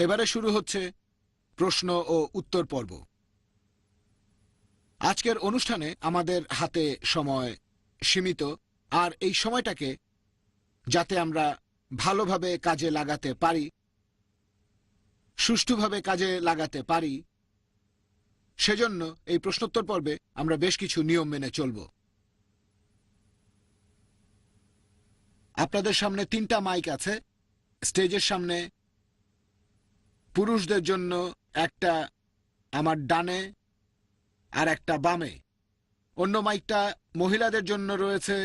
এবারে শুরু হচ্ছে প্রশ্ন ও উত্তর পর্ব। আজকের অনুষ্ঠানে আমাদের হাতে সময় সীমিত, আর এই সময়টাকে যাতে আমরা ভালোভাবে কাজে লাগাতে পারি, সুষ্ঠুভাবে কাজে লাগাতে পারি, সেজন্য এই প্রশ্নোত্তর পর্বে আমরা বেশ কিছু নিয়ম মেনে চলব। আপনাদের সামনে 3টা মাইক আছে। স্টেজের সামনে পুরুষদের জন্য একটা আমার ডানে আর একটা বামে, অন্য মাইকটা মহিলাদের জন্য রয়েছে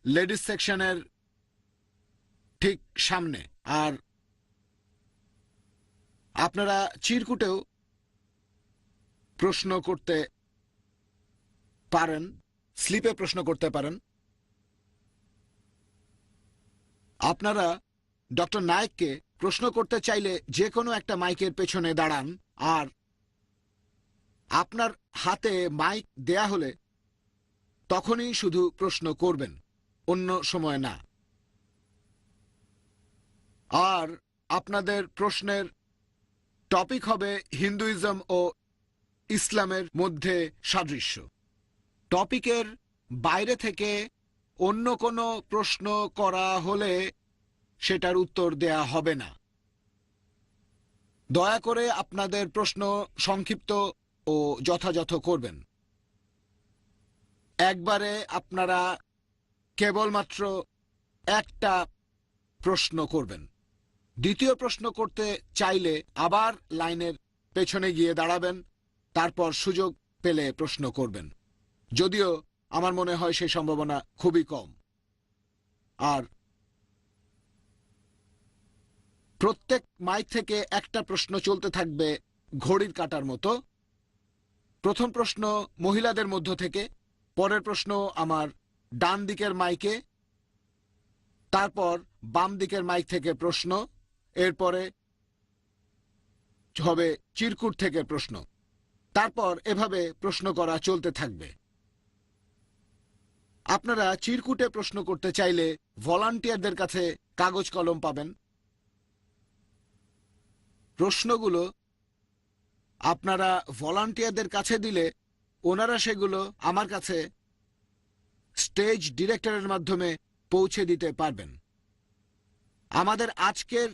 লেডিস সেকশনের ঠিক সামনে। আর আপনারা চিরকুটেও প্রশ্ন করতে পারেন, স্লিপে প্রশ্ন করতে পারেন। আপনারা ডক্টর নায়েককে প্রশ্ন করতে চাইলে যে কোনো একটা মাইকের পেছনে দাঁড়ান, আর আপনার হাতে মাইক দেয়া হলে তখনই শুধু প্রশ্ন করবেন, অন্য সময় না। আর আপনাদের প্রশ্নের টপিক হবে হিন্দুইজম ও ইসলামের মধ্যে সাদৃশ্য। টপিকের বাইরে থেকে অন্য কোনো প্রশ্ন করা হলে সেটার উত্তর দেয়া হবে না। দয়া করে আপনাদের প্রশ্ন সংক্ষিপ্ত ও যথাযথ করবেন। একবারে আপনারা কেবলমাত্র একটা প্রশ্ন করবেন। দ্বিতীয় প্রশ্ন করতে চাইলে আবার লাইনের পেছনে গিয়ে দাঁড়াবেন, তারপর সুযোগ পেলে প্রশ্ন করবেন, যদিও আমার মনে হয় সেই সম্ভাবনা খুবই কম। আর প্রত্যেক মাইক থেকে একটা প্রশ্ন চলতে থাকবে ঘড়ির কাঁটার মতো। প্রথম প্রশ্ন মহিলাদের মধ্য থেকে, পরের প্রশ্ন আমার ডান দিকের মাইকে, তারপর বাম দিকের মাইক থেকে প্রশ্ন, এরপরে হবে চিরকুট থেকে প্রশ্ন, তারপর এভাবে প্রশ্ন করা চলতে থাকবে। আপনারা চিরকুটে প্রশ্ন করতে চাইলে ভলান্টিয়ারদের কাছে কাগজ কলম পাবেন। প্রশ্নগুলো আপনারা ভলান্টিয়ারদের কাছে দিলে ওনারা সেগুলো আমার কাছে স্টেজ ডিরেক্টরের মাধ্যমে পৌঁছে দিতে পারবেন। আমাদের আজকের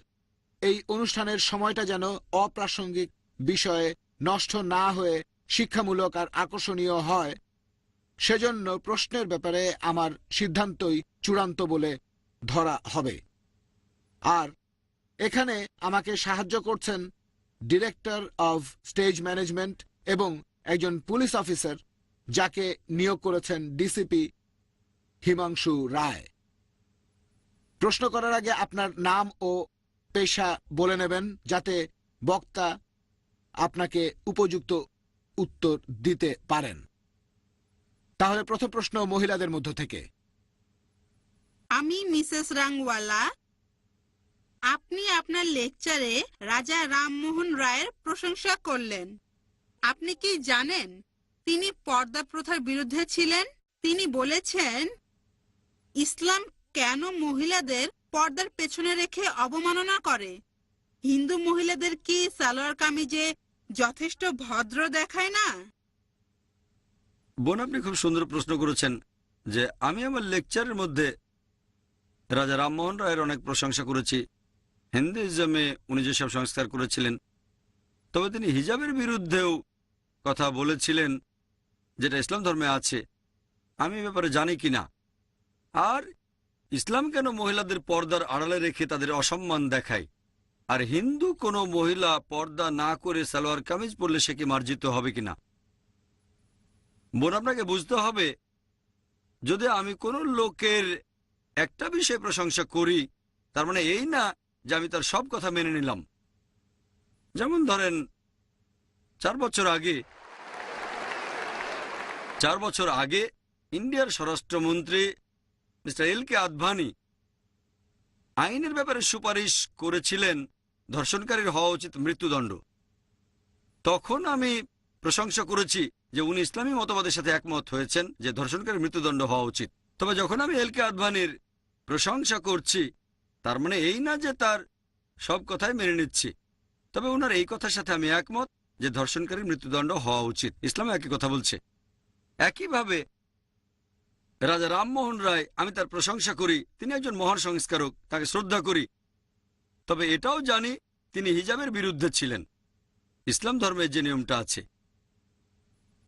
এই অনুষ্ঠানের সময়টা যেন অপ্রাসঙ্গিক বিষয়ে নষ্ট না হয়ে শিক্ষামূলক আর আকর্ষণীয় হয়, সেজন্য প্রশ্নের ব্যাপারে আমার সিদ্ধান্তই চূড়ান্ত বলে ধরা হবে। আর এখানে আমাকে সাহায্য করছেন ডিরেক্টর অফ স্টেজ ম্যানেজমেন্ট এবং একজন পুলিশ অফিসার, যাকে নিয়োগ করেছেন ডিসিপি হিমাংশু রায়। প্রশ্ন করার আগে আপনার নাম ও পেশা বলে নেবেন, যাতে বক্তা আপনাকে উপযুক্ত উত্তর দিতে পারেন। তাহলে প্রথম প্রশ্ন মহিলাদের মধ্য থেকে। আমি মিসেস রাংওয়ালা। আপনি আপনার লেকচারে রাজা রামমোহন রায়ের প্রশংসা করলেন। আপনি কি জানেন তিনি পর্দা প্রথার বিরুদ্ধে ছিলেন? তিনি বলেছেন ইসলাম কেন মহিলাদের পর্দার পেছনে রেখে অবমাননা করে? হিন্দু মহিলাদের কি সালোয়ার কামিজে যথেষ্ট ভদ্র দেখায় না? বোন, আপনি খুব সুন্দর প্রশ্ন করেছেন যে আমি আমার লেকচারের মধ্যে রাজা রামমোহন রায়ের অনেক প্রশংসা করেছি। হিন্দুইজমে উনি যেসব সংস্কার করেছিলেন, তবে তিনি হিজাবের বিরুদ্ধেও কথা বলেছিলেন, যেটা ইসলাম ধর্মে আছে। আমি এ ব্যাপারে জানি কিনা, আর ইসলাম কেন মহিলাদের পর্দার আড়ালে রেখে তাদের অসম্মান দেখায়, আর হিন্দু কোনো মহিলা পর্দা না করে সালোয়ার কামিজ পরলে সে কি মার্জিত হবে কিনা। বোন, আপনাকে বুঝতে হবে, যদি আমি কোনো লোকের একটা বিষয়ে প্রশংসা করি, তার মানে এই না যে আমি তার সব কথা মেনে নিলাম। যেমন ধরেন 4 বছর আগে ইন্ডিয়ার স্বরাষ্ট্রমন্ত্রী মিস্টার এল.কে. আদভানি আইনের ব্যাপারে সুপারিশ করেছিলেন ধর্ষণকারীর হওয়া উচিত মৃত্যুদণ্ড। তখন আমি প্রশংসা করেছি যে উনি ইসলামী মতবাদের সাথে একমত হয়েছেন যে ধর্ষণকারীর মৃত্যুদণ্ড হওয়া উচিত। তবে যখন আমি এল.কে. আদভানির প্রশংসা করছি, তার মানে এই না যে তার সব কথাই মেনে নিচ্ছি। তবে ওনার এই কথার সাথে আমি একমত যে ধর্ষণকারীর মৃত্যুদণ্ড হওয়া উচিত। ইসলামে একই কথা বলছে। একইভাবে রাজা রামমোহন রায়, আমি তার প্রশংসা করি, তিনি একজন মহান সংস্কারক, তাকে শ্রদ্ধা করি। তবে এটাও জানি তিনি হিজাবের বিরুদ্ধে ছিলেন, ইসলাম ধর্মের যে নিয়মটা আছে।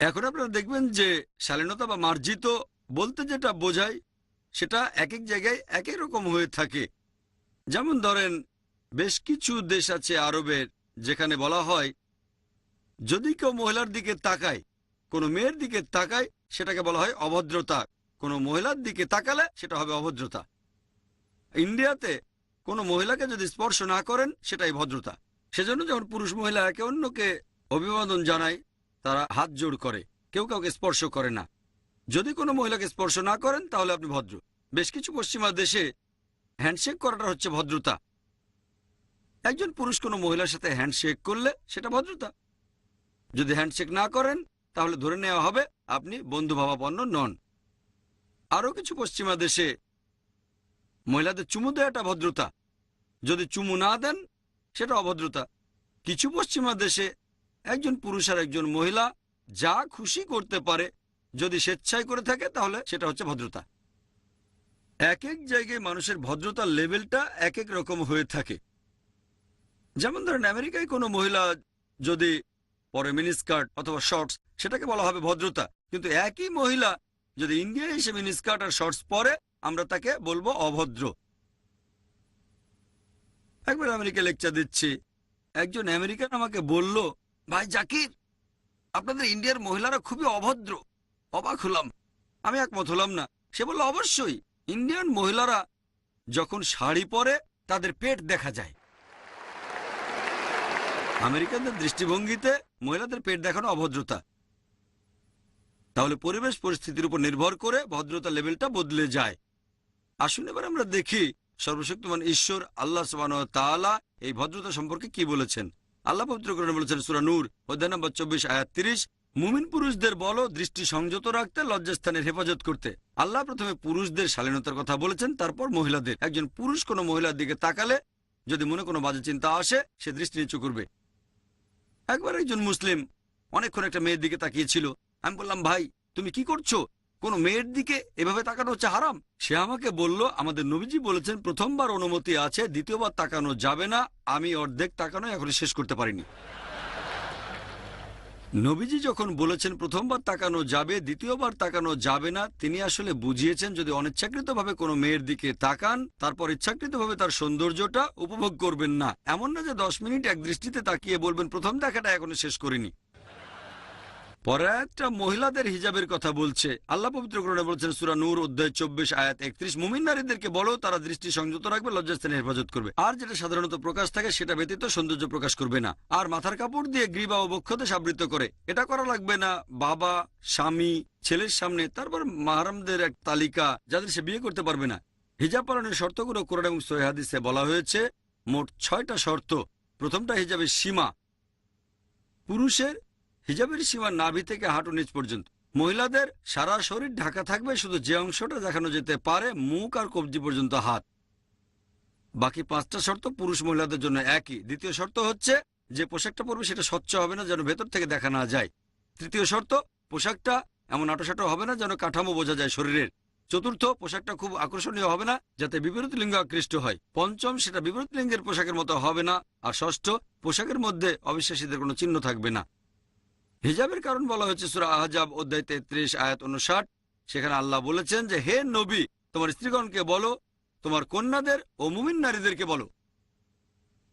এখন আপনারা দেখবেন যে শালীনতা বা মার্জিত বলতে যেটা বোঝায় সেটা এক এক জায়গায় এক এক রকম হয়ে থাকে। যেমন ধরেন, বেশ কিছু দেশ আছে আরবের যেখানে বলা হয় যদি কেউ মহিলার দিকে তাকায়, কোনো মেয়ের দিকে তাকায়, সেটাকে বলা হয় অভদ্রতা। কোনো মহিলার দিকে তাকালে সেটা হবে অভদ্রতা। ইন্ডিয়াতে কোনো মহিলাকে যদি স্পর্শ না করেন সেটাই ভদ্রতা। সেজন্য যখন পুরুষ মহিলা একে অন্যকে অভিবাদন জানায় তারা হাত জোড় করে, কেউ কাউকে স্পর্শ করে না। যদি কোনো মহিলাকে স্পর্শ না করেন তাহলে আপনি ভদ্র। বেশ কিছু পশ্চিমা দেশে হ্যান্ডশেক করাটা হচ্ছে ভদ্রতা। একজন পুরুষ কোনো মহিলার সাথে হ্যান্ডশেক করলে সেটা ভদ্রতা। যদি হ্যান্ডশেক না করেন তাহলে ধরে নেওয়া হবে আপনি বন্ধুভাবাপন্ন নন। আরও কিছু পশ্চিমা দেশে মহিলাদের চুমু দেওয়াটা ভদ্রতা, যদি চুমু না দেন সেটা অভদ্রতা। কিছু পশ্চিমা দেশে একজন পুরুষ আর একজন মহিলা যা খুশি করতে পারে, যদি স্বেচ্ছায় করে থাকে তাহলে সেটা হচ্ছে ভদ্রতা। এক এক জায়গায় মানুষের ভদ্রতার লেভেলটা এক এক রকম হয়ে থাকে। যেমন ধরেন, আমেরিকায় কোনো মহিলা যদি পরে মিনিস্কার্ট অথবা শর্টস, সেটাকে বলা হবে ভদ্রতা। কিন্তু একই মহিলা যদি ইন্ডিয়ায় এসে মিনিস্কার্ট আর শর্টস পরে, আমরা তাকে বলবো অভদ্র। একবার আমেরিকা লেকচার দিচ্ছি, একজন আমেরিকান আমাকে বলল, ভাই জাকির, আপনাদের ইন্ডিয়ার মহিলারা খুবই অভদ্র। অবাক হলাম, আমি একমত হলাম না। সে বলল, অবশ্যই ইন্ডিয়ান মহিলারা যখন শাড়ি পরে তাদের পেট দেখা যায়। আমেরিকানদের দৃষ্টিভঙ্গিতে মহিলাদের পেট দেখানো অভদ্রতা। তাহলে পরিবেশ পরিস্থিতির উপর নির্ভর করে ভদ্রতা লেভেলটা বদলে যায়। আসুন এবার আমরা দেখি সর্বশক্তিমান ঈশ্বর আল্লাহ সুবহানাহু ওয়া তাআলা এই ভদ্রতা সম্পর্কে কি বলেছেন। আল্লাহ পবিত্র কোরআনে বলেছেন, সূরা নূর অধ্যায় নম্বর 24 আয়াত 30, মুমিন পুরুষদের বলো দৃষ্টি সংযত রাখতে, লজ্জাস্থানের হেফাজত করতে। আল্লাহ প্রথমে পুরুষদের শালীনতার কথা বলেছেন, তারপর মহিলাদের। একজন পুরুষ কোনো মহিলার দিকে তাকালে যদি মনে কোনো বাজে চিন্তা আসে, সে দৃষ্টি নিচু করবে। একবার একজন মুসলিম অনেকক্ষণ একটা মেয়ের দিকে তাকিয়েছিল। আমি বললাম, ভাই তুমি কি করছো? কোন মেয়ের দিকে এভাবে তাকানো হচ্ছে হারাম। সে আমাকে বলল, আমাদের নবীজি বলেছেন প্রথমবার অনুমতি আছে, দ্বিতীয়বার তাকানো যাবে না। আমি অর্ধেক তাকানো এখনো শেষ করতে পারিনি। নবীজি যখন বলেছেন প্রথমবার তাকানো যাবে, দ্বিতীয়বার তাকানো যাবে না, তিনি আসলে বুঝিয়েছেন যদি অনিচ্ছাকৃতভাবে কোনো মেয়ের দিকে তাকান, তারপর ইচ্ছাকৃতভাবে তার সৌন্দর্যটা উপভোগ করবেন না। এমন না যে 10 মিনিট এক দৃষ্টিতে তাকিয়ে বলবেন প্রথম দেখাটা এখনো শেষ করিনি। পরে একটা মহিলাদের হিজাবের কথা বলছে। আল্লাহ পবিত্র কোরআনে বলছেন, সূরা নূর অধ্যায় 24 আয়াত 31, মুমিন নারীদেরকে বলো তারা দৃষ্টি সংযত রাখবে, লজ্জাস্থানে হেফাজত করবে, আর যেটা সাধারণত প্রকাশ থাকে সেটা ব্যতীত সৌন্দর্য প্রকাশ করবে না, আর মাথার কাপড় দিয়ে গ্রীবা ও বক্ষদেশ আবৃত করে। এটা করা লাগবে না বাবা, স্বামী, ছেলের সামনে। তারপর মাহরামদের এক তালিকা যাদের সে বিয়ে করতে পারবে না। হিজাব পালনের শর্তগুলো কোরআন এবং সহিহ হাদিসে বলা হয়েছে, মোট 6টা শর্ত। প্রথমটা হিজাবের সীমা। পুরুষের হিজাবের সীমা নাভি থেকে হাঁটু নিচ পর্যন্ত। মহিলাদের সারা শরীর ঢাকা থাকবে, শুধু যে অংশটা দেখানো যেতে পারে মুখ আর কবজি পর্যন্ত হাত। বাকি 5টা শর্ত পুরুষ মহিলাদের জন্য একই। দ্বিতীয় শর্ত হচ্ছে যে পোশাকটা পরবে সেটা স্বচ্ছ হবে না, যেন ভেতর থেকে দেখা না যায়। তৃতীয় শর্ত, পোশাকটা এমন আটোসাটো হবে না যেন কাঠামো বোঝা যায় শরীরের। চতুর্থ, পোশাকটা খুব আকর্ষণীয় হবে না যাতে বিপরীত লিঙ্গ আকৃষ্ট হয়। পঞ্চম, সেটা বিপরীত লিঙ্গের পোশাকের মতো হবে না। আর ষষ্ঠ, পোশাকের মধ্যে অবিশ্বাসীদের কোনো চিহ্ন থাকবে না। হিজাবের কারণ বলা হয়েছে সূরা আহজাব অধ্যায় 33 আয়াত 59। সেখানে আল্লাহ বলেছেন যে, হে নবী, তোমার স্ত্রীগণকে বলো, তোমার কন্যাদের ও মুমিন নারীদেরকে বলো,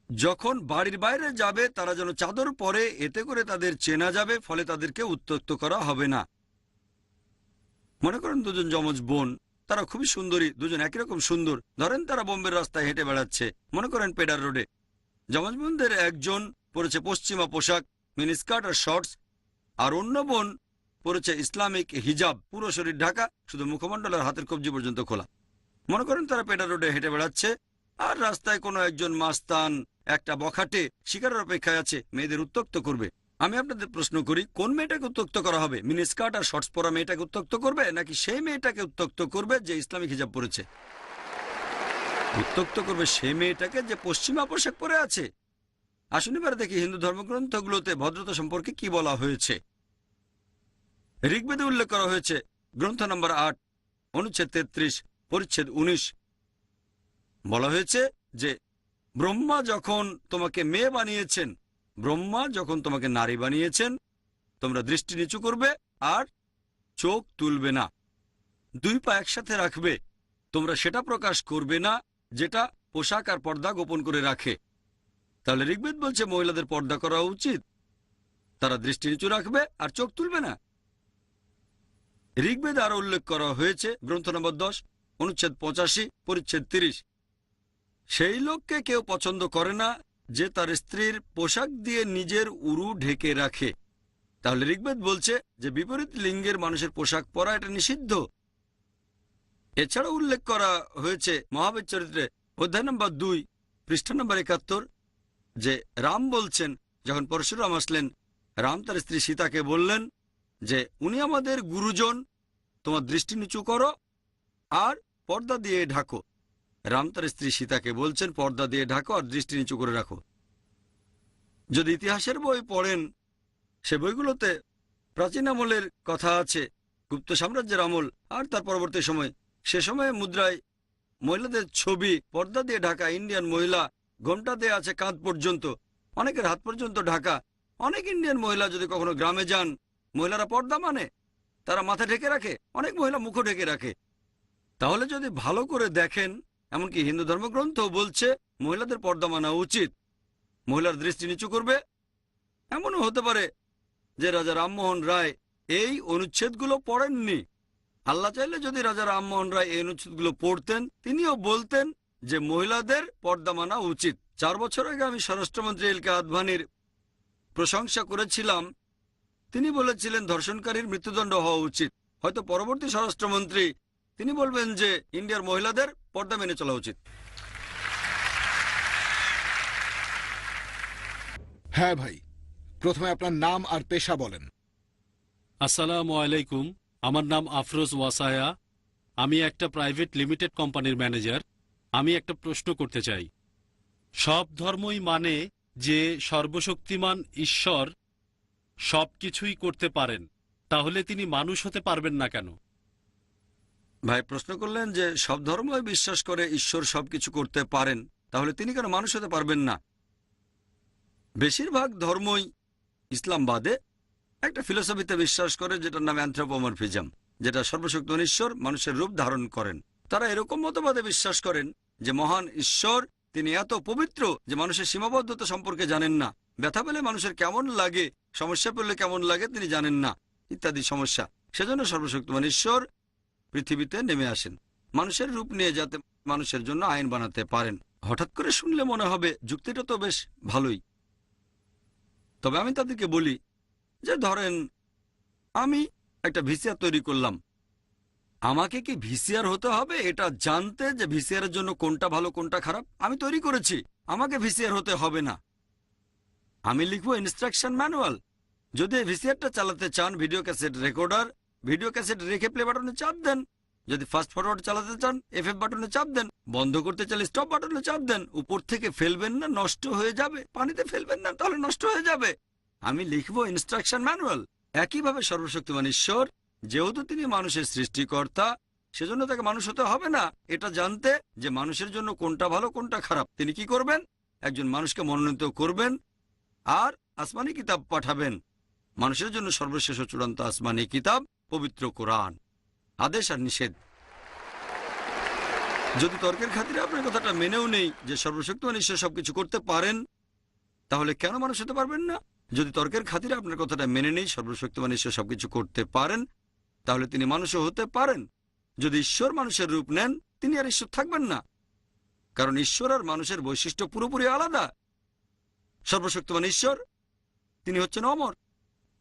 যখন বাড়ির বাইরে যাবে তারা যেন চাদর পরে, এতে করে তাদের চেনা যাবে, ফলে তাদেরকে উত্ত্যক্ত করা হবে না। মনে করেন দুজন যমজ বোন, তারা খুবই সুন্দরী, দুজন একই রকম সুন্দর। ধরেন তারা বোম্বের রাস্তায় হেঁটে বেড়াচ্ছে, মনে করেন পেডার রোডে। যমজ বোনদের একজন পরেছে পশ্চিমা পোশাক, মিনিস্কার্ট আর শর্টস, আর অন্য বোন পরেছে ইসলামিক হিজাব, পুরো শরীর ঢাকা, শুধু মুখমণ্ডল আর হাতের কবজি পর্যন্ত খোলা। মনে করেন তারা পেডার রোডে হেঁটে বেড়াচ্ছে, আর রাস্তায় কোনো একজন মাস্তান একটা বখাটে শিকারের অপেক্ষায় আছে, মেয়েদের উত্ত্যক্ত করবে। আমি আপনাদের প্রশ্ন করি, কোন মেয়েটাকে উত্ত্যক্ত করা হবে? মিনিস্কার্ট আর শর্টস পরা মেয়েটাকে উত্ত্যক্ত করবে, নাকি সেই মেয়েটাকে উত্ত্যক্ত করবে যে ইসলামিক হিজাব পরেছে? উত্ত্যক্ত করবে সেই মেয়েটাকে যে পশ্চিমা পোশাক পরে আছে। আসুন এবারে দেখি হিন্দু ধর্মগ্রন্থগুলোতে ভদ্রতা সম্পর্কে কি বলা হয়েছে। ঋগ্বেদে উল্লেখ করা হয়েছে গ্রন্থ নম্বর 8 অনুচ্ছেদ 33 পরিচ্ছেদ 19, বলা হয়েছে যে ব্রহ্মা যখন তোমাকে মেয়ে বানিয়েছেন, ব্রহ্মা যখন তোমাকে নারী বানিয়েছেন, তোমরা দৃষ্টি নিচু করবে আর চোখ তুলবে না, দুই পা একসাথে রাখবে, তোমরা সেটা প্রকাশ করবে না যেটা পোশাক আর পর্দা গোপন করে রাখে। তাহলে ঋগ্বেদ বলছে মহিলাদের পর্দা করা উচিত, তারা দৃষ্টি নিচু রাখবে আর চোখ তুলবে না। ঋগ্বেদ আরো উল্লেখ করা হয়েছে গ্রন্থ নম্বর 10 অনুচ্ছেদ 85 পরিচ্ছেদ 30, সেই লোককে কেউ পছন্দ করে না যে তার স্ত্রীর পোশাক দিয়ে নিজের উরু ঢেকে রাখে। তাহলে ঋগ্বেদ বলছে যে বিপরীত লিঙ্গের মানুষের পোশাক পরা এটা নিষিদ্ধ। এছাড়া উল্লেখ করা হয়েছে মহাবীর চরিত্রে অধ্যায় নম্বর 2 পৃষ্ঠা নম্বর 71 যে রাম বলছেন যখন পরশুরাম আসলেন, রাম তার স্ত্রী সীতাকে বললেন যে উনি আমাদের গুরুজন, তোমার দৃষ্টি নিচু করো আর পর্দা দিয়ে ঢাকো। রাম তার স্ত্রী সীতাকে বলছেন পর্দা দিয়ে ঢাকো আর দৃষ্টি নিচু করে রাখো। যদি ইতিহাসের বই পড়েন সে বইগুলোতে প্রাচীন আমলের কথা আছে, গুপ্ত সাম্রাজ্যের আমল আর তার পরবর্তী সময়। সে সময়ে মুদ্রায় মহিলাদের ছবি, পর্দা দিয়ে ঢাকা ইন্ডিয়ান মহিলা, ঘোমটা দিয়ে আছে কাঁধ পর্যন্ত, অনেকের হাত পর্যন্ত ঢাকা। অনেক ইন্ডিয়ান মহিলা যদি কখনো গ্রামে যান, মহিলারা পর্দা মানে তারা মাথা ঢেকে রাখে, অনেক মহিলা মুখও ঢেকে রাখে। তাহলে যদি ভালো করে দেখেন, এমনকি হিন্দু ধর্মগ্রন্থ বলছে মহিলাদের পর্দা মানা উচিত, মহিলার দৃষ্টি নিচু করবে। এমনও হতে পারে যে রাজা রামমোহন রায় এই অনুচ্ছেদগুলো পড়েননি। আল্লাহ চাইলে যদি রাজা রামমোহন রায় এই অনুচ্ছেদগুলো পড়তেন, তিনিও বলতেন যে মহিলাদের পর্দা মানা উচিত। 4 বছর আগে আমি স্বরাষ্ট্রমন্ত্রী এল.কে আদভানির প্রশংসা করেছিলাম, তিনি বলেছিলেন ধর্ষণকারীর মৃত্যুদণ্ড হওয়া উচিত। হয়তো পরবর্তী স্বরাষ্ট্রমন্ত্রী তিনি বলবেন যে ইন্ডিয়ার মহিলাদের পর্দা মেনে চলা উচিত। হ্যাঁ ভাই, প্রথমে আপনার নাম আর পেশা বলেন। আসসালামু আলাইকুম, আমার নাম আফরোজ ওয়াসায়া, আমি একটা প্রাইভেট লিমিটেড কোম্পানির ম্যানেজার। আমি একটা প্রশ্ন করতে চাই। সব ধর্মই মানে যে সর্বশক্তিমান ঈশ্বর সবকিছুই করতে পারেন, তাহলে তিনি মানুষ হতে পারবেন না কেন? ভাই প্রশ্ন করলেন যে সব ধর্মই বিশ্বাস করে ঈশ্বর সবকিছু করতে পারেন, তাহলে তিনি কেন মানুষ হতে পারবেন না? বেশিরভাগ ধর্মই ইসলাম বাদে একটা ফিলোসফিতে বিশ্বাস করে যেটার নাম অ্যানথ্রোপোমরফিজম, যেটা সর্বশক্তিমান ঈশ্বর মানুষের রূপ ধারণ করেন। তারা এরকম মতবাদে বিশ্বাস করেন যে মহান ঈশ্বর তিনি এত পবিত্র যে মানুষের সীমাবদ্ধতা সম্পর্কে জানেন না, ব্যথা পেলে মানুষের কেমন লাগে, সমস্যা পেলে কেমন লাগে তিনি জানেন না, ইত্যাদি সমস্যা। সেজন্য সর্বশক্তিমান ঈশ্বর পৃথিবীতে নেমে আসেন মানুষের রূপ নিয়ে, যাতে মানুষের জন্য আইন বানাতে পারেন। হঠাৎ করে শুনলে মনে হবে যুক্তিটা তো বেশ ভালোই, তবে আমি তাদেরকে বলি যে ধরেন আমি একটা ভিসিআর তৈরি করলাম, আমাকে কি ভিসিআর হতে হবে এটা জানতে যে ভিসিআর এর জন্য কোনটা ভালো কোনটা খারাপ? আমি তৈরি করেছি, আমাকে ভিসিআর হতে হবে না। আমি লিখবো ইনস্ট্রাকশন ম্যানুয়াল। যদি এই ভিসিআরটা চালাতে চান video cassette recorder, video cassette রেখে প্লে বাটনে চাপ দেন। যদি ফাস্ট ফরওয়ার্ড চালাতে চান এফএফ বাটনে চাপ দেন। বন্ধ করতে চাইলে স্টপ বাটনে চাপ দেন। উপর থেকে ফেলবেন না, নষ্ট হয়ে যাবে। পানিতে ফেলবেন না, তাহলে নষ্ট হয়ে যাবে। আমি লিখবো ইনস্ট্রাকশন ম্যানুয়াল। একইভাবে সর্বশক্তিমান ঈশ্বর, যেহেতু তিনি মানুষের সৃষ্টিকর্তা, সেজন্য তাকে মানুষ হতে হবে না এটা জানতে যে মানুষের জন্য কোনটা ভালো কোনটা খারাপ। তিনি কি করবেন? একজন মানুষকে মনোনীত করবেন আর আসমানি কিতাব পাঠাবেন। মানুষের জন্য সর্বশেষ ও চূড়ান্ত আসমানি কিতাব পবিত্র কোরআন, আদেশ আর নিষেধ। যদি তর্কের খাতিরে আপনার কথাটা মেনেও নেই যে সর্বশক্তিমান ঈশ্বর সবকিছু করতে পারেন, তাহলে কেন মানুষ হতে পারবেন না? যদি তর্কের খাতিরে আপনার কথাটা মেনে নেই সর্বশক্তিমান ঈশ্বর সবকিছু করতে পারেন, তাহলে তিনি মানুষও হতে পারেন। যদি ঈশ্বর মানুষের রূপ নেন, তিনি আর ঈশ্বর থাকবেন না, কারণ ঈশ্বর আর মানুষের বৈশিষ্ট্য পুরোপুরি আলাদা। সর্বশক্তিমান ঈশ্বর তিনি হচ্ছেন অমর,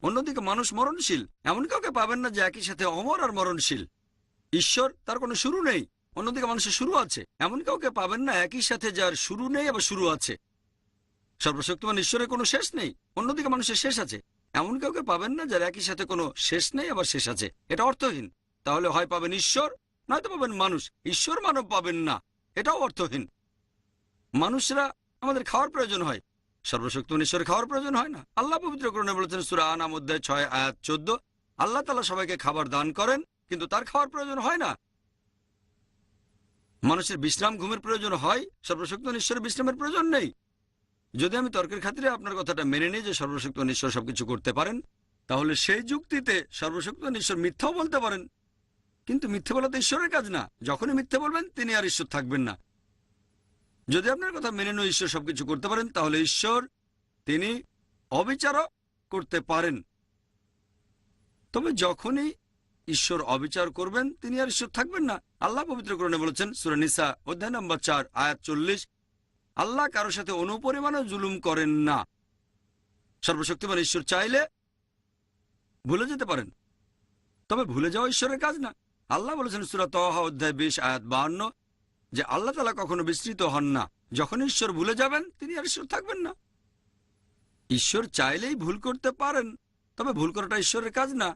অন্যদিকে মানুষ মরণশীল। এমন কাউকে পাবেন না যে একই সাথে অমর আর মরণশীল। ঈশ্বর তার কোনো শুরু নেই, অন্যদিকে মানুষের শুরু আছে। এমন কাউকে পাবেন না একই সাথে যার শুরু নেই আবার শুরু আছে। সর্বশক্তিমান ঈশ্বরের কোনো শেষ নেই, অন্যদিকে মানুষের শেষ আছে। এমন কাউকে পাবেন না যার একই সাথে কোনো শেষ নেই আবার শেষ আছে। এটা অর্থহীন। তাহলে হয় পাবেন ঈশ্বর, নয়তো পাবেন মানুষ। ঈশ্বর মানব পাবেন না, এটাও অর্থহীন। মানুষরা আমাদের খাওয়ার প্রয়োজন হয়, সর্বশক্তিমান ঈশ্বরের খাওয়ার প্রয়োজন হয় না। আল্লাহ পবিত্র কোরআনে বলেছেন সূরা আনাম অধ্যায় 6 আয়াত 14, আল্লাহ তাআলা সবাইকে খাবার দান করেন কিন্তু তার খাওয়ার প্রয়োজন হয় না। মানুষের বিশ্রাম ঘুমের প্রয়োজন হয়, সর্বশক্তিমান ঈশ্বরের বিশ্রামের প্রয়োজন নেই। যদি আমি তর্কের খাতিরে আপনার কথাটা মেনে নিই যে সর্বশক্তিমান ঈশ্বর সবকিছু করতে পারেন, তাহলে সেই যুক্তিতে সর্বশক্তিমান ঈশ্বর মিথ্যাও বলতে পারেন, কিন্তু মিথ্যে বলা তো ঈশ্বরের কাজ না। যখনই মিথ্যে বলবেন তিনি আর ঈশ্বর থাকবেন না। যদি আপনার কথা মেনে নিয়ে ঈশ্বর সবকিছু করতে পারেন, তাহলে ঈশ্বর তিনি অবিচারও করতে পারেন। তবে যখনই ঈশ্বর অবিচার করবেন তিনি আর ঈশ্বর থাকবেন না। আল্লাহ পবিত্র কোরআনে বলেছেন সূরা নিসা অধ্যায় নম্বর 4 আয়াত 40, আল্লাহ কারোর সাথে অনুপরিমাণও জুলুম করেন না। সর্বশক্তিমান ঈশ্বর চাইলে ভুলে যেতে পারেন, তবে ভুলে যাওয়া ঈশ্বরের কাজ না। আল্লাহ বলেছেন সূরা তাহা অধ্যায় 20 আয়াত 52 যে আল্লাহ তাআলা কখনো বিস্মৃত হন না। যখন ঈশ্বর ভুলে যাবেন তিনি আর ঈশ্বর থাকবেন না। ঈশ্বর চাইলেই ভুল করতে পারেন, তবে ভুল করাটা ঈশ্বরের কাজ না।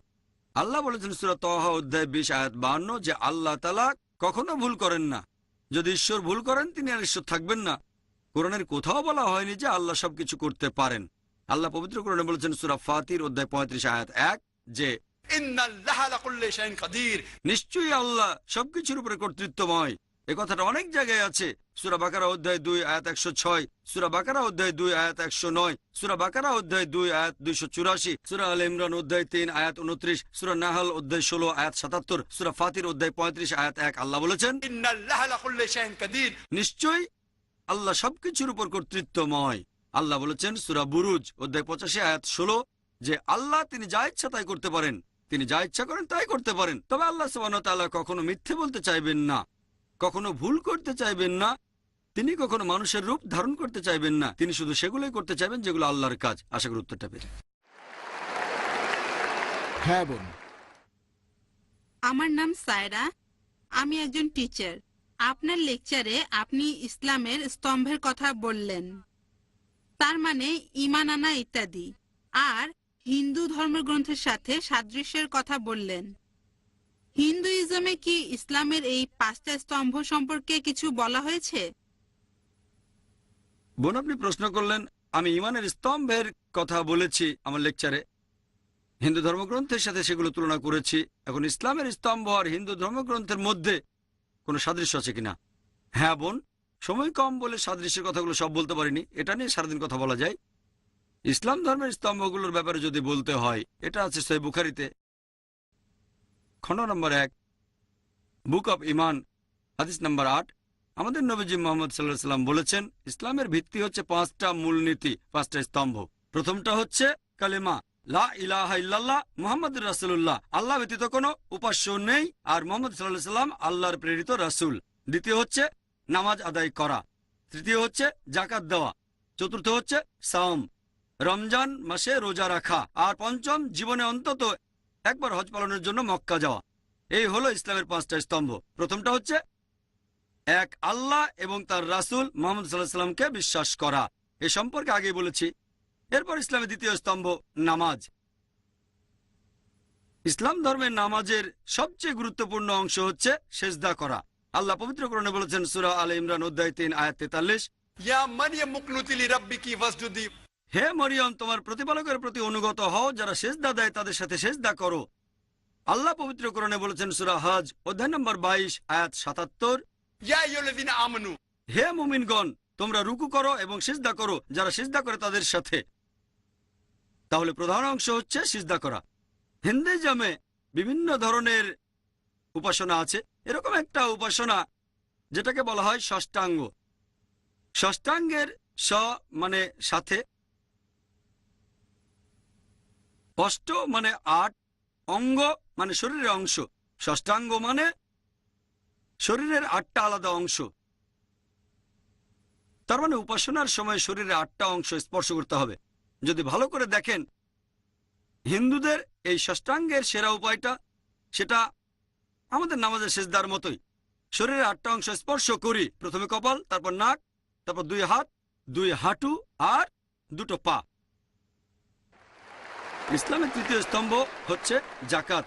আল্লাহ বলেছেন সূরা তাহা অধ্যায় 20 আয়াত 52 যে আল্লাহ তাআলা কখনো ভুল করেন না। যদি ঈশ্বর ভুল করেন তিনি আর ঈশ্বর থাকবেন না। কোরআনের কোথাও বলা হয়নি যে আল্লাহ সবকিছু করতে পারেন। আল্লাহ পবিত্র কোরআনে বলেছেন সূরা ফাতির অধ্যায় 35 আয়াত 1 যে ইন্নাল্লাহা লাকুল্লি শাইইন কাদির, নিশ্চয়ই আল্লাহ সবকিছুর উপরে কর্তৃত্বময়। এ কথাটা অনেক জায়গায় আছে। সূরা বাকারা অধ্যায় 2 আয়াত 106, সূরা বাকারা অধ্যায় 2 আয়াত 109, সূরা বাকারা অধ্যায় 2 আয়াত 284, সূরা আলে ইমরান অধ্যায় 3 আয়াত 29, সূরা নাহল অধ্যায় 16 আয়াত 77, সূরা ফাতির অধ্যায় 35 আয়াত 1। আল্লাহ বলেছেন ইন্নাল্লাহা লাকুল্লি শাইইন কাদির, নিশ্চয়ই আল্লাহ সবকিছুর উপর কর্তৃত্বময়। আল্লাহ বলেছেন সূরা বুরুজ অধ্যায় 85 আয়াত 16 যে আল্লাহ তিনি যা ইচ্ছা তাই করতে পারেন, তিনি যা ইচ্ছা করেন তাই করতে পারেন। তবে আল্লাহ সুবহানাহু ওয়া তাআলা কখনো মিথ্যে বলতে চাইবেন না, কখনো ভুল করতে চাইবেন না, তিনি কখনো মানুষের রূপ ধারণ করতে চাইবেন না। তিনি শুধু সেগুলোই করতে চাইবেন যেগুলো আল্লাহর কাজ। আশা করি উত্তরটা পেয়ে। হ্যাঁ বোন। আমার নাম সায়রা, আমি একজন টিচার। আপনার লেকচারে আপনি ইসলামের স্তম্ভের কথা বললেন, তার মানে ঈমান আনা ইত্যাদি, আর হিন্দু ধর্মগ্রন্থের সাথে সাদৃশ্যের কথা বললেন। হিন্দুইজমে কি ইসলামের এই 5টা স্তম্ভ সম্পর্কে কিছু বলা হয়েছে? বোন, আপনি প্রশ্ন করলেন, আমি ঈমানের স্তম্ভের কথা বলেছি আমার লেকচারে, হিন্দু ধর্মগ্রন্থের সাথে সেগুলো তুলনা করেছি। এখন ইসলামের স্তম্ভ আর হিন্দু ধর্মগ্রন্থের মধ্যে কোনো সাদৃশ্য আছে কিনা? হ্যাঁ বোন, সময় কম বলে সাদৃশ্যের কথাগুলো সব বলতে পারিনি, এটা নিয়ে সারাদিন কথা বলা যায়। ইসলাম ধর্মের স্তম্ভগুলোর ব্যাপারে যদি বলতে হয়, এটা আছে সহিহ বুখারীতে খণ্ড নম্বর 1 বুক অব ঈমান হাদিস নম্বর 8। আমাদের নবীজি মুহাম্মদ সাল্লাল্লাহু আলাইহি ওয়াসাল্লাম বলেছেন ইসলামের ভিত্তি হচ্ছে 5টা মূলনীতি, 5টা স্তম্ভ। প্রথমটা হচ্ছে কালেমা লা ইলাহা ইল্লাল্লাহ মুহাম্মাদুর রাসূলুল্লাহ, আল্লাহ ব্যতীত কোনো উপাস্য নেই আর মুহাম্মদ সাল্লাল্লাহু আলাইহি ওয়াসাল্লাম আল্লাহর প্রেরিত রাসূল। দ্বিতীয় হচ্ছে নামাজ আদায় করা। তৃতীয় হচ্ছে যাকাত দেওয়া। চতুর্থ হচ্ছে সাওম, রমজান মাসে রোজা রাখা। আর পঞ্চম জীবনে অন্তত একবার হজ পালনের জন্য মক্কা যাওয়া। এই হলো ইসলামের 5টা স্তম্ভ। প্রথমটা হচ্ছে এক আল্লাহ এবং তার রাসূল মুহাম্মদ সাল্লাল্লাহু আলাইহি ওয়াসাল্লামকে বিশ্বাস করা। এ সম্পর্কে আগেই বলেছি। এরপর ইসলামের দ্বিতীয় স্তম্ভ নামাজ। ইসলাম ধর্মের নামাজের সবচেয়ে গুরুত্বপূর্ণ অংশ হচ্ছে সেজদা করা। আল্লাহ পবিত্র কোরআনে বলেছেন সূরা আলে ইমরান অধ্যায় 3 আয়াত 43, ইয়া মারইয়াম মুকনুতি লিরাব্বিকি ফাসজুদি, হে মরিয়ম তোমার প্রতিপালকের প্রতি অনুগত হও, যারা সেজদা দেয় তাদের সাথে সেজদা করো। আল্লাহ পবিত্র কোরআনে বলেছেন সূরা হজ অধ্যায় নম্বর 22 আয়াত 77, ইয়া আইয়ুহাল্লাযীনা আমানু, হে মুমিনগণ তোমরা রুকু করো এবং সিজদা করো যারা সিজদা করে তাদের সাথে। তাহলে প্রধান অংশ হচ্ছে সিজদা করা। হিন্দুইজমে বিভিন্ন ধরনের উপাসনা আছে। এরকম একটা উপাসনা যেটাকে বলা হয় ষষ্ঠাঙ্গ। ষষ্ঠাঙ্গের স মানে সাথে, অষ্ট মানে 8, অঙ্গ মানে শরীরের অংশ। ষষ্ঠাঙ্গ মানে শরীরের 8টা আলাদা অংশ। তার মানে উপাসনার সময় শরীরের 8টা অংশ স্পর্শ করতে হবে। যদি ভালো করে দেখেন, হিন্দুদের এই ষষ্ঠাঙ্গের সেরা উপায়টা সেটা আমাদের নামাজের সিজদার মতোই। শরীরের 8টা অংশ স্পর্শ করি, প্রথমে কপাল, তারপর নাক, তারপর 2 হাত, 2 হাঁটু আর 2টো পা। ইসলামের তৃতীয় স্তম্ভ হচ্ছে যাকাত,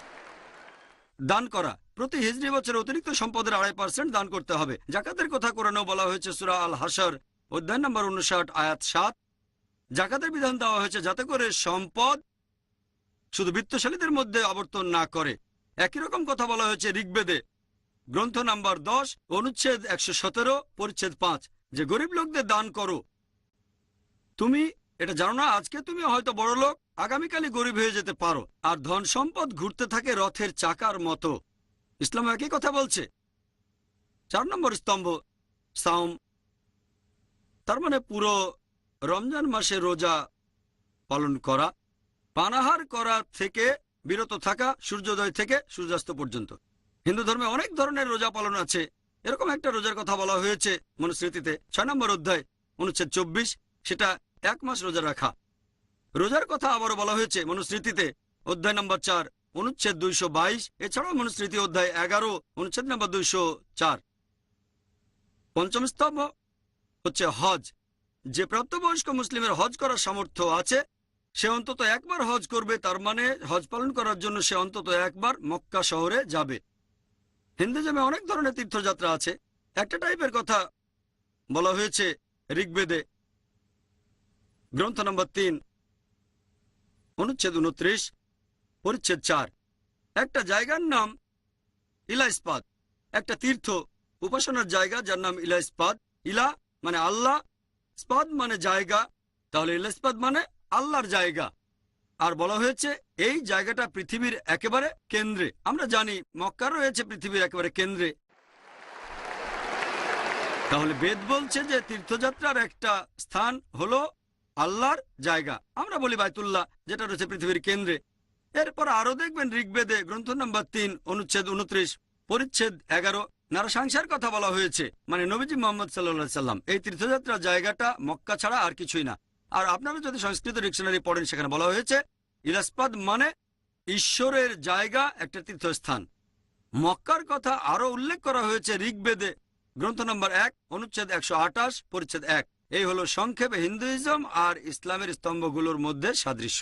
দান করা। প্রতি হিজরি বছরে অতিরিক্ত সম্পদের 2.5% দান করতে হবে। যাকাতের কথা কোরআনেও বলা হয়েছে সূরা আল হাশর অধ্যায় নম্বর 59 আয়াত 7, জাকাতের বিধান দেওয়া হয়েছে যাতে করে সম্পদ শুধু বিত্তশালীদের মধ্যে আবর্তন না করে। একই রকম কথা বলা হয়েছে ঋগ্বেদে গ্রন্থ নাম্বার 10 অনুচ্ছেদ 117 পরিচ্ছেদ 5 যে গরিব লোকদের দান করো। তুমি এটা জানো না, আজকে তুমি হয়তো বড় লোক, আগামীকালই গরিব হয়ে যেতে পারো, আর ধন সম্পদ ঘুরতে থাকে রথের চাকার মতো। ইসলাম একই কথা বলছে। 4 নম্বর স্তম্ভ সাওম, তার মানে পুরো রমজান মাসে রোজা পালন করা, পানাহার করা থেকে বিরত থাকা সূর্যোদয় থেকে সূর্যাস্ত পর্যন্ত। হিন্দু ধর্মে অনেক ধরনের রোজা পালন আছে। এরকম একটা রোজার কথা বলা হয়েছে মনুস্মৃতিতে 6 নম্বর অধ্যায় অনুচ্ছেদ 24, সেটা 1 মাস রোজা রাখা। রোজার কথা আবারও বলা হয়েছে মনুস্মৃতিতে অধ্যায় নম্বর 4 অনুচ্ছেদ 222, এছাড়াও মনুস্মৃতি অধ্যায় 11 অনুচ্ছেদ নম্বর 204। 5ম স্তম্ভ হচ্ছে হজ। যে প্রাপ্তবয়স্ক মুসলিমের হজ করার সামর্থ্য আছে সে অন্তত একবার হজ করবে, তার মানে হজ পালন করার জন্য সে অন্তত একবার মক্কা শহরে যাবে। হিন্দুজমে অনেক ধরনের তীর্থযাত্রা আছে। একটা টাইপের কথা বলা হয়েছে ঋগ্বেদে গ্রন্থ নম্বর 3 অনুচ্ছেদ 29 পরিচ্ছেদ 4। একটা জায়গার নাম ইলাইসপাদ, একটা তীর্থ উপাসনার জায়গা যার নাম ইলাইসপাদ। ইলা মানে আল্লাহ, স্পাদ মানে জায়গা, তাহলে ইলাইসপাদ মানে আল্লাহর জায়গা। আর বলা হয়েছে এই জায়গাটা পৃথিবীর একেবারে কেন্দ্রে। আমরা জানি মক্কা রয়েছে পৃথিবীর একেবারে কেন্দ্রে। তাহলে বেদ বলছে যে তীর্থযাত্রার একটা স্থান হলো আল্লাহর জায়গা। আমরা বলি বাইতুল্লাহ, যেটা রয়েছে পৃথিবীর কেন্দ্রে। এরপর আরো দেখবেন ঋগ্বেদে গ্রন্থ নম্বর 3 অনুচ্ছেদ 29 পরিচ্ছেদ 11 নারসাংসার কথা বলা হয়েছে, মানে নবীজি মোহাম্মদ সাল্লাল্লাহু সাল্লাম। এই তীর্থযাত্রার জায়গাটা মক্কা ছাড়া আর কিছুই না। আর আপনারা যদি সংস্কৃত ডিকশনারি পড়েন সেখানে বলা হয়েছে ইলাসপাদ মানে ঈশ্বরের জায়গা, একটা তীর্থস্থান। মক্কার কথা আরো উল্লেখ করা হয়েছে ঋগ্বেদে গ্রন্থ নম্বর 1 অনুচ্ছেদ 128 পরিচ্ছেদ 1। এই হলো সংক্ষেপে হিন্দুইজম আর ইসলামের স্তম্ভগুলোর মধ্যে সাদৃশ্য।